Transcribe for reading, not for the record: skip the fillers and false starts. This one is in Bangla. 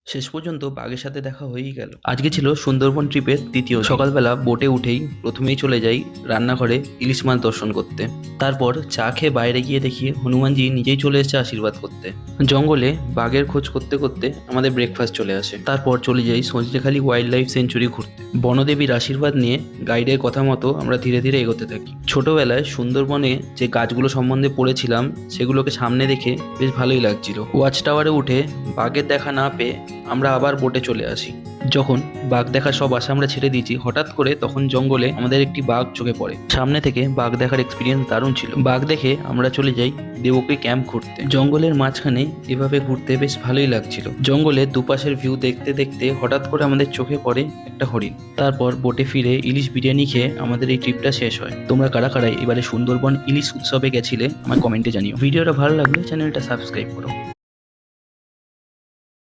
শেষ পর্যন্ত বাঘের সাথে দেখা হয়েই গেল। আজকে ছিল সুন্দরবন ট্রিপের দ্বিতীয় দিন। সকালবেলা বোটে উঠেই প্রথমেই চলে যাই রান্নাঘরে ইলিশ মাছ দর্শন করতে। তারপর চা খেয়ে বাইরে গিয়ে দেখি হনুমানজি নিজেই চলে এসেছে আশীর্বাদ করতে। জঙ্গলে বাঘের খোঁজ করতে করতে আমাদের ব্রেকফাস্ট চলে আসে। তারপর চলে যাই সজনেখালি ওয়াইল্ড লাইফ সেঞ্চুরি ঘুরতে। বনদেবীর আশীর্বাদ নিয়ে গাইডের কথা মতো আমরা ধীরে ধীরে এগোতে থাকি। ছোটবেলায় সুন্দরবনে যে গাছগুলো সম্বন্ধে পড়েছিলাম সেগুলোকে সামনে দেখে বেশ ভালোই লাগছিল। ওয়াচ টাওয়ারে উঠে বাঘের দেখা না পেয়ে আমরা আবার বোটে চলে আসি। যখন বাঘ দেখার সব আশা আমরা ছেড়ে দিয়েছি, হঠাৎ করে তখন জঙ্গলে আমাদের একটি বাঘ চোখে পড়ে। সামনে থেকে বাঘ দেখার এক্সপিরিয়েন্স দারুণ ছিল। বাঘ দেখে আমরা চলে যাই দেবকী ক্যাম্প ঘুরতে। জঙ্গলের মাঝখানে এভাবে ঘুরতে বেশ ভালোই লাগছিল। জঙ্গলের দুপাশের ভিউ দেখতে দেখতে হঠাৎ করে আমাদের চোখে পড়ে একটা হরিণ। তারপর বোটে ফিরে ইলিশ বিরিয়ানি খেয়ে আমাদের এই ট্রিপটা শেষ হয়। তোমরা কারা কারা এবারে সুন্দরবন ইলিশ উৎসবে গেছিলে আমার কমেন্টে জানিও। ভিডিওটা ভালো লাগলে চ্যানেলটা সাবস্ক্রাইব করো।